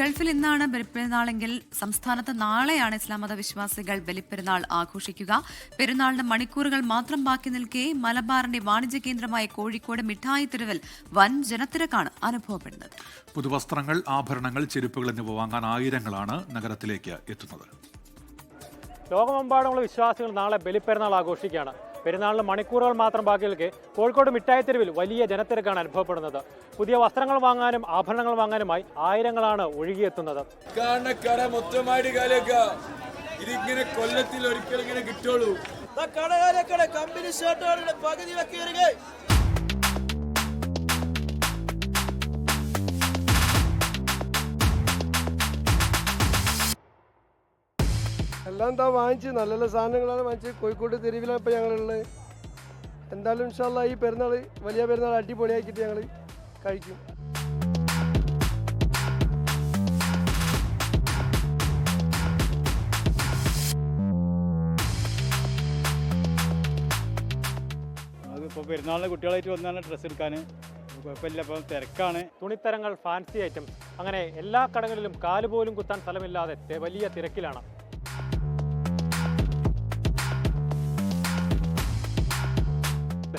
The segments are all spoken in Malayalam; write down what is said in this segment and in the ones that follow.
ഗൾഫിൽ ഇന്നാണ് ബലിപ്പെരുന്നാളെങ്കിൽ സംസ്ഥാനത്ത് നാളെയാണ് ഇസ്ലാം മത വിശ്വാസികൾ ബലിപ്പെരുന്നാൾ ആഘോഷിക്കുക. പെരുന്നാളിന് മണിക്കൂറുകൾ മാത്രം ബാക്കി നിൽക്കെ മലബാറിന്റെ വാണിജ്യ കേന്ദ്രമായ കോഴിക്കോട് മിഠായി തെരുവിൽ വൻ ജനത്തിരക്കാണ് അനുഭവപ്പെടുന്നത്. പുതുവസ്ത്രങ്ങൾ, ആഭരണങ്ങൾ, ചെരുപ്പുകൾ എന്നിവ വാങ്ങാൻ ആയിരങ്ങളാണ് നഗരത്തിലേക്ക് എത്തുന്നത്. ലോകമെമ്പാടുമുള്ള വിശ്വാസികൾ നാളെ ബലിപ്പെരുന്നാൾ ആഘോഷിക്കുകയാണ്. പെരുന്നാളിന് മണിക്കൂറുകൾ മാത്രം ബാക്കി നിൽക്കെ കോഴിക്കോട് മിഠായി തെരുവിൽ വലിയ ജനത്തിരക്കാണ് അനുഭവപ്പെടുന്നത്. പുതിയ വസ്ത്രങ്ങൾ വാങ്ങാനും ആഭരണങ്ങൾ വാങ്ങാനുമായി ആയിരങ്ങളാണ് ഒഴുകിയെത്തുന്നത്. ഇതിങ്ങനെ കൊല്ലത്തിൽ ഒരിക്കലും ഇങ്ങനെ കിട്ടുള്ളൂ. കമ്പനി ഷർട്ടുകളുടെ പകുതി വെക്കിയ എല്ലാം എന്താ വാങ്ങിച്ച് നല്ല നല്ല സാധനങ്ങളാണ് വാങ്ങിച്ച്. കോഴിക്കോട് തെരുവിലാണ് ഇപ്പോൾ ഞങ്ങളുള്ളത്. എന്തായാലും ഇൻഷാ അല്ലാഹ് ഈ പെരുന്നാൾ വലിയ പെരുന്നാൾ അടിപൊളിയാക്കിയിട്ട് ഞങ്ങൾ കഴിക്കും. അതിപ്പോൾ പെരുന്നാളിന് കുട്ടികളായിട്ട് വന്നാണ് ഡ്രസ്സ് എടുക്കാൻ കുഴപ്പമില്ല. ഇപ്പോൾ തിരക്കാണ്. തുണിത്തരങ്ങൾ, ഫാൻസി ഐറ്റംസ്, അങ്ങനെ എല്ലാ കടകളിലും കാലുപോലും കുത്താൻ സ്ഥലമില്ലാതെ വലിയ തിരക്കിലാണ്.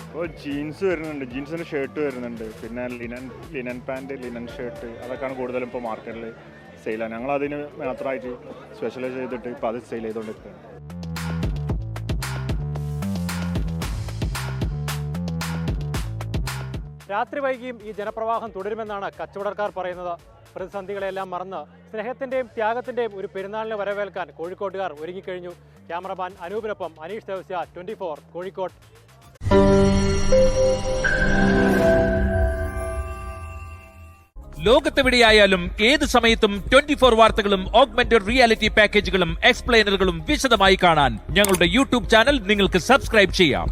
ഇപ്പോൾ ജീൻസ് വരുന്നുണ്ട്, ജീൻസിൻ്റെ ഷർട്ട് വരുന്നുണ്ട്, പിന്നെ ലിനൻ പാൻറ്, ലിനൻ ഷർട്ട്, അതൊക്കെയാണ് കൂടുതലും ഇപ്പോൾ മാർക്കറ്റിൽ സെയിലാണ്. ഞങ്ങൾ അതിന് മാത്രമായിട്ട് സ്പെഷ്യലൈസ് ചെയ്തിട്ട് ഇപ്പോൾ അത് സെയിൽ ചെയ്തുകൊണ്ടിരിക്കുകയാണ്. രാത്രി വൈകിയും ഈ ജനപ്രവാഹം തുടരുമെന്നാണ് കച്ചവടക്കാർ പറയുന്നത്. പ്രതിസന്ധികളെല്ലാം മറന്ന് സ്നേഹത്തിന്റെയും ത്യാഗത്തിന്റെയും ഒരു പെരുന്നാളിനെ വരവേൽക്കാൻ കോഴിക്കോട്ടുകാർ ഒരുങ്ങിക്കഴിഞ്ഞു. ക്യാമറമാൻ അനൂപിനൊപ്പം അനീഷ് ദേവസ്യ, 24 കോഴിക്കോട്. ലോകത്തെവിടെയായാലും ഏത് സമയത്തും 24 വാർത്തകളും ഓഗ്മെന്റഡ് റിയാലിറ്റി പാക്കേജുകളും എക്സ്പ്ലെയിനറുകളും വിശദമായി കാണാൻ ഞങ്ങളുടെ യൂട്യൂബ് ചാനൽ നിങ്ങൾക്ക് സബ്സ്ക്രൈബ് ചെയ്യാം.